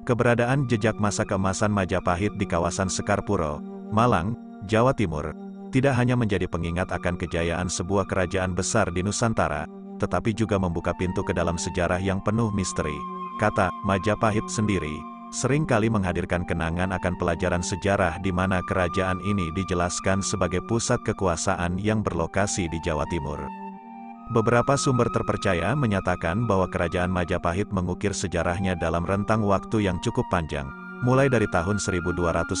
Keberadaan jejak masa keemasan Majapahit di kawasan Sekarpuro, Malang, Jawa Timur, tidak hanya menjadi pengingat akan kejayaan sebuah kerajaan besar di Nusantara, tetapi juga membuka pintu ke dalam sejarah yang penuh misteri. Kata Majapahit sendiri sering kali menghadirkan kenangan akan pelajaran sejarah di mana kerajaan ini dijelaskan sebagai pusat kekuasaan yang berlokasi di Jawa Timur. Beberapa sumber terpercaya menyatakan bahwa kerajaan Majapahit mengukir sejarahnya dalam rentang waktu yang cukup panjang, mulai dari tahun 1293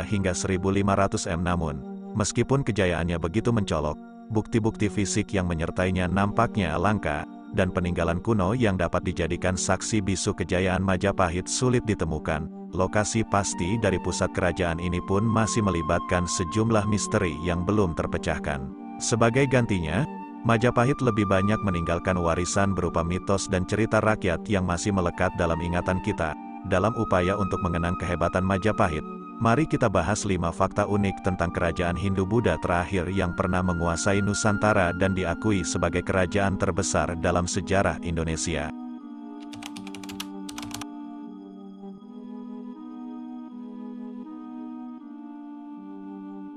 hingga 1500 namun, meskipun kejayaannya begitu mencolok, bukti-bukti fisik yang menyertainya nampaknya langka, dan peninggalan kuno yang dapat dijadikan saksi bisu kejayaan Majapahit sulit ditemukan. Lokasi pasti dari pusat kerajaan ini pun masih melibatkan sejumlah misteri yang belum terpecahkan. Sebagai gantinya, Majapahit lebih banyak meninggalkan warisan berupa mitos dan cerita rakyat yang masih melekat dalam ingatan kita. Dalam upaya untuk mengenang kehebatan Majapahit, mari kita bahas 5 fakta unik tentang kerajaan Hindu-Buddha terakhir yang pernah menguasai Nusantara dan diakui sebagai kerajaan terbesar dalam sejarah Indonesia.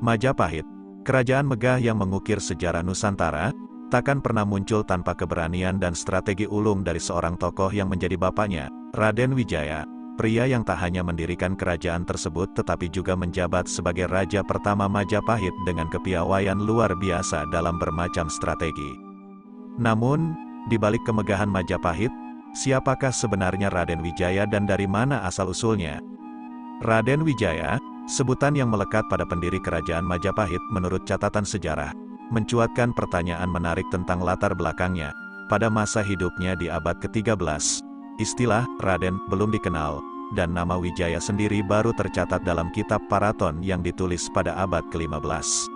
Majapahit, kerajaan megah yang mengukir sejarah Nusantara, takkan pernah muncul tanpa keberanian dan strategi ulung dari seorang tokoh yang menjadi bapaknya, Raden Wijaya. Pria yang tak hanya mendirikan kerajaan tersebut tetapi juga menjabat sebagai raja pertama Majapahit dengan kepiawaian luar biasa dalam bermacam strategi. Namun, di balik kemegahan Majapahit, siapakah sebenarnya Raden Wijaya dan dari mana asal-usulnya? Raden Wijaya, sebutan yang melekat pada pendiri kerajaan Majapahit menurut catatan sejarah, mencuatkan pertanyaan menarik tentang latar belakangnya. Pada masa hidupnya di abad ke-13, istilah Raden belum dikenal, dan nama Wijaya sendiri baru tercatat dalam kitab Paraton yang ditulis pada abad ke-15.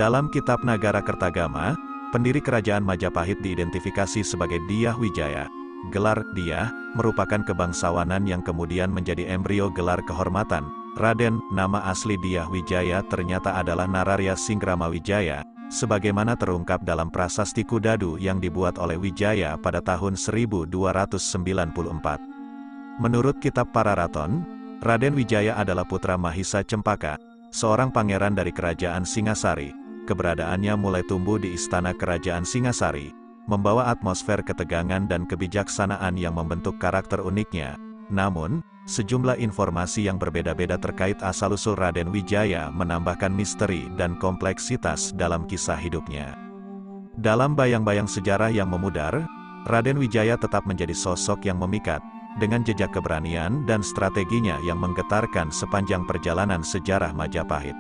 Dalam kitab Nagara Kertagama, pendiri kerajaan Majapahit diidentifikasi sebagai Dyah Wijaya. Gelar Dyah merupakan kebangsawanan yang kemudian menjadi embrio gelar kehormatan. Raden, nama asli Dyah Wijaya ternyata adalah Nararya Singkrama Wijaya, sebagaimana terungkap dalam prasasti Kudadu yang dibuat oleh Wijaya pada tahun 1294. Menurut kitab Pararaton, Raden Wijaya adalah putra Mahisa Cempaka, seorang pangeran dari kerajaan Singasari. Keberadaannya mulai tumbuh di istana kerajaan Singasari, membawa atmosfer ketegangan dan kebijaksanaan yang membentuk karakter uniknya. Namun, sejumlah informasi yang berbeda-beda terkait asal-usul Raden Wijaya menambahkan misteri dan kompleksitas dalam kisah hidupnya. Dalam bayang-bayang sejarah yang memudar, Raden Wijaya tetap menjadi sosok yang memikat, dengan jejak keberanian dan strateginya yang menggetarkan sepanjang perjalanan sejarah Majapahit.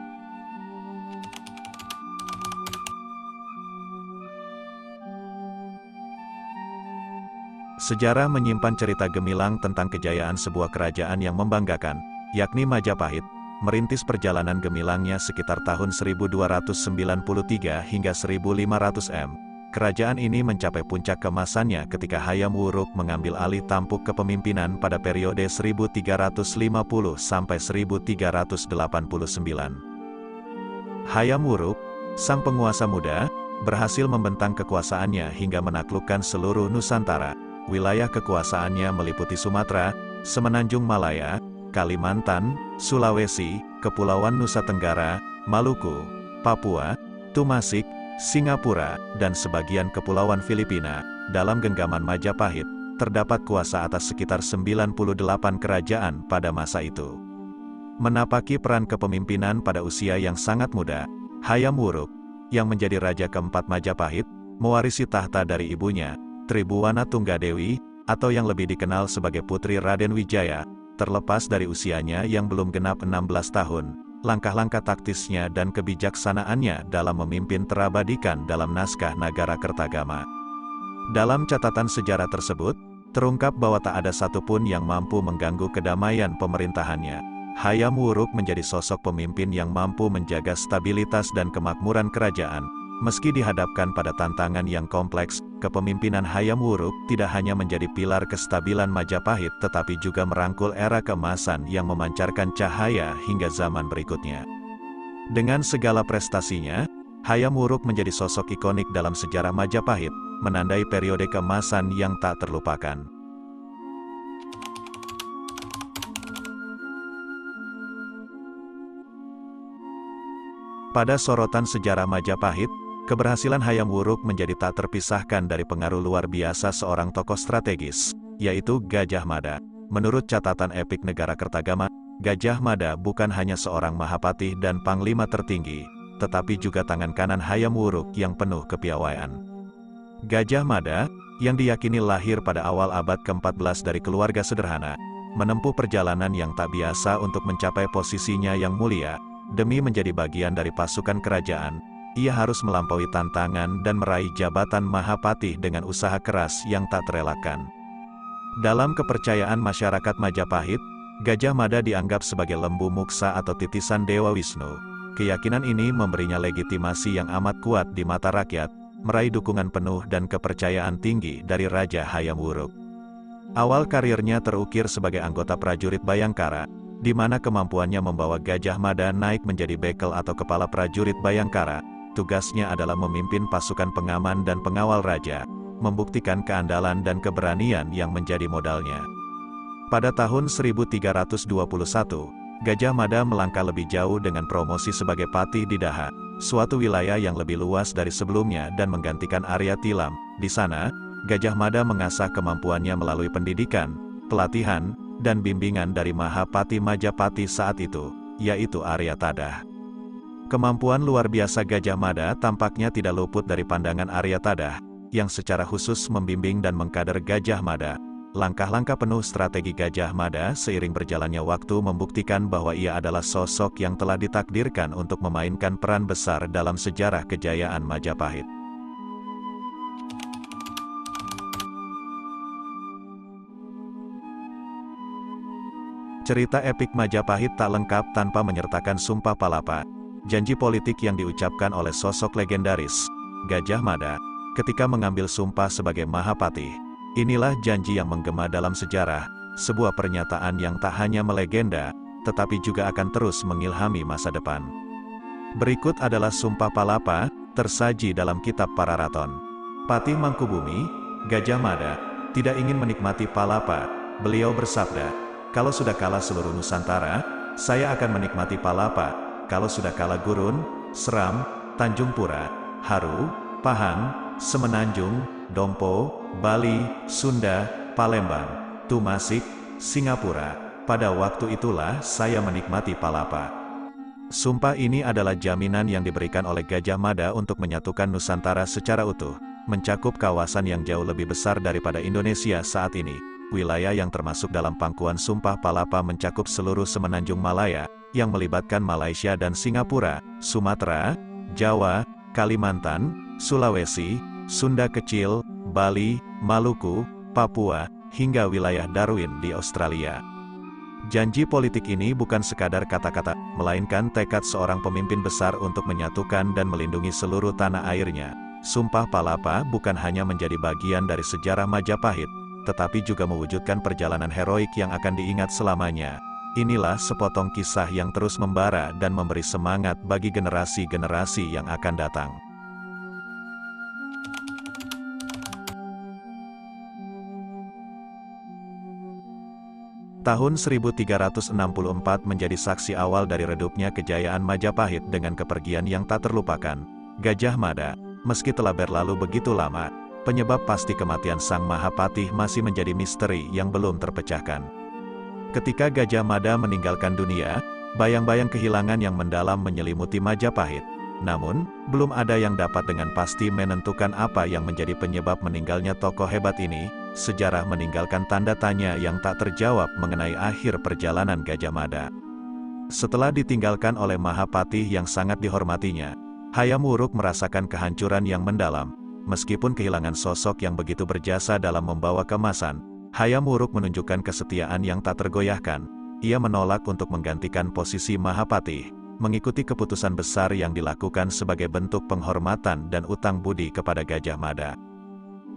Sejarah menyimpan cerita gemilang tentang kejayaan sebuah kerajaan yang membanggakan, yakni Majapahit, merintis perjalanan gemilangnya sekitar tahun 1293 hingga 1500 Kerajaan ini mencapai puncak keemasannya ketika Hayam Wuruk mengambil alih tampuk kepemimpinan pada periode 1350 sampai 1389. Hayam Wuruk, sang penguasa muda, berhasil membentang kekuasaannya hingga menaklukkan seluruh Nusantara. Wilayah kekuasaannya meliputi Sumatera, Semenanjung Malaya, Kalimantan, Sulawesi, Kepulauan Nusa Tenggara, Maluku, Papua, Tumasik, Singapura, dan sebagian kepulauan Filipina. Dalam genggaman Majapahit, terdapat kuasa atas sekitar 98 kerajaan pada masa itu. Menapaki peran kepemimpinan pada usia yang sangat muda, Hayam Wuruk, yang menjadi raja keempat Majapahit, mewarisi tahta dari ibunya, Tribhuwana Tunggadewi, atau yang lebih dikenal sebagai Putri Raden Wijaya. Terlepas dari usianya yang belum genap 16 tahun, langkah-langkah taktisnya dan kebijaksanaannya dalam memimpin terabadikan dalam naskah Nagara Kertagama. Dalam catatan sejarah tersebut, terungkap bahwa tak ada satupun yang mampu mengganggu kedamaian pemerintahannya. Hayam Wuruk menjadi sosok pemimpin yang mampu menjaga stabilitas dan kemakmuran kerajaan. Meski dihadapkan pada tantangan yang kompleks, kepemimpinan Hayam Wuruk tidak hanya menjadi pilar kestabilan Majapahit tetapi juga merangkul era keemasan yang memancarkan cahaya hingga zaman berikutnya. Dengan segala prestasinya, Hayam Wuruk menjadi sosok ikonik dalam sejarah Majapahit, menandai periode keemasan yang tak terlupakan. Pada sorotan sejarah Majapahit, keberhasilan Hayam Wuruk menjadi tak terpisahkan dari pengaruh luar biasa seorang tokoh strategis, yaitu Gajah Mada. Menurut catatan epik negara Kertagama, Gajah Mada bukan hanya seorang mahapatih dan panglima tertinggi, tetapi juga tangan kanan Hayam Wuruk yang penuh kepiawaian. Gajah Mada, yang diyakini lahir pada awal abad ke-14 dari keluarga sederhana, menempuh perjalanan yang tak biasa untuk mencapai posisinya yang mulia. Demi menjadi bagian dari pasukan kerajaan, ia harus melampaui tantangan dan meraih jabatan mahapatih dengan usaha keras yang tak terelakkan. Dalam kepercayaan masyarakat Majapahit, Gajah Mada dianggap sebagai lembu muksa atau titisan Dewa Wisnu. Keyakinan ini memberinya legitimasi yang amat kuat di mata rakyat, meraih dukungan penuh dan kepercayaan tinggi dari Raja Hayam Wuruk. Awal karirnya terukir sebagai anggota prajurit Bayangkara, di mana kemampuannya membawa Gajah Mada naik menjadi bekel atau kepala prajurit Bayangkara. Tugasnya adalah memimpin pasukan pengaman dan pengawal raja, membuktikan keandalan dan keberanian yang menjadi modalnya. Pada tahun 1321, Gajah Mada melangkah lebih jauh dengan promosi sebagai patih di Daha, suatu wilayah yang lebih luas dari sebelumnya dan menggantikan Arya Tilam. Di sana, Gajah Mada mengasah kemampuannya melalui pendidikan, pelatihan, dan bimbingan dari Mahapati Majapati saat itu, yaitu Arya Tadah. Kemampuan luar biasa Gajah Mada tampaknya tidak luput dari pandangan Arya Tadah, yang secara khusus membimbing dan mengkader Gajah Mada. Langkah-langkah penuh strategi Gajah Mada seiring berjalannya waktu membuktikan bahwa ia adalah sosok yang telah ditakdirkan untuk memainkan peran besar dalam sejarah kejayaan Majapahit. Cerita epik Majapahit tak lengkap tanpa menyertakan Sumpah Palapa, janji politik yang diucapkan oleh sosok legendaris, Gajah Mada, ketika mengambil sumpah sebagai Mahapatih. Inilah janji yang menggema dalam sejarah, sebuah pernyataan yang tak hanya melegenda, tetapi juga akan terus mengilhami masa depan. Berikut adalah Sumpah Palapa, tersaji dalam kitab Pararaton. Patih Mangkubumi, Gajah Mada, tidak ingin menikmati palapa. Beliau bersabda, "Kalau sudah kalah seluruh Nusantara, saya akan menikmati palapa. Kalau sudah kalah Gurun, Seram, Tanjung Pura, Haru, Pahang, Semenanjung, Dompo, Bali, Sunda, Palembang, Tumasik, Singapura, pada waktu itulah saya menikmati palapa." Sumpah ini adalah jaminan yang diberikan oleh Gajah Mada untuk menyatukan Nusantara secara utuh, mencakup kawasan yang jauh lebih besar daripada Indonesia saat ini. Wilayah yang termasuk dalam pangkuan Sumpah Palapa mencakup seluruh Semenanjung Malaya, yang melibatkan Malaysia dan Singapura, Sumatera, Jawa, Kalimantan, Sulawesi, Sunda Kecil, Bali, Maluku, Papua, hingga wilayah Darwin di Australia. Janji politik ini bukan sekadar kata-kata, melainkan tekad seorang pemimpin besar untuk menyatukan dan melindungi seluruh tanah airnya. Sumpah Palapa bukan hanya menjadi bagian dari sejarah Majapahit, tetapi juga mewujudkan perjalanan heroik yang akan diingat selamanya. Inilah sepotong kisah yang terus membara dan memberi semangat bagi generasi-generasi yang akan datang. Tahun 1364 menjadi saksi awal dari redupnya kejayaan Majapahit dengan kepergian yang tak terlupakan, Gajah Mada. Meski telah berlalu begitu lama, penyebab pasti kematian Sang Mahapatih masih menjadi misteri yang belum terpecahkan. Ketika Gajah Mada meninggalkan dunia, bayang-bayang kehilangan yang mendalam menyelimuti Majapahit. Namun, belum ada yang dapat dengan pasti menentukan apa yang menjadi penyebab meninggalnya tokoh hebat ini. Sejarah meninggalkan tanda tanya yang tak terjawab mengenai akhir perjalanan Gajah Mada. Setelah ditinggalkan oleh Mahapatih yang sangat dihormatinya, Hayam Wuruk merasakan kehancuran yang mendalam. Meskipun kehilangan sosok yang begitu berjasa dalam membawa keemasan, Hayam Wuruk menunjukkan kesetiaan yang tak tergoyahkan. Ia menolak untuk menggantikan posisi Mahapatih, mengikuti keputusan besar yang dilakukan sebagai bentuk penghormatan dan utang budi kepada Gajah Mada.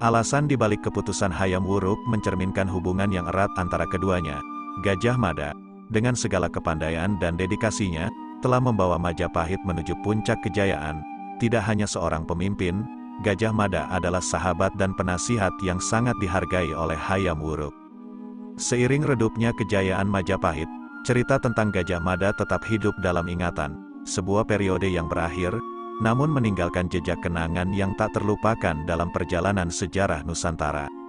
Alasan dibalik keputusan Hayam Wuruk mencerminkan hubungan yang erat antara keduanya. Gajah Mada, dengan segala kepandaian dan dedikasinya, telah membawa Majapahit menuju puncak kejayaan. Tidak hanya seorang pemimpin, Gajah Mada adalah sahabat dan penasihat yang sangat dihargai oleh Hayam Wuruk. Seiring redupnya kejayaan Majapahit, cerita tentang Gajah Mada tetap hidup dalam ingatan. sebuah periode yang berakhir, namun meninggalkan jejak kenangan yang tak terlupakan dalam perjalanan sejarah Nusantara.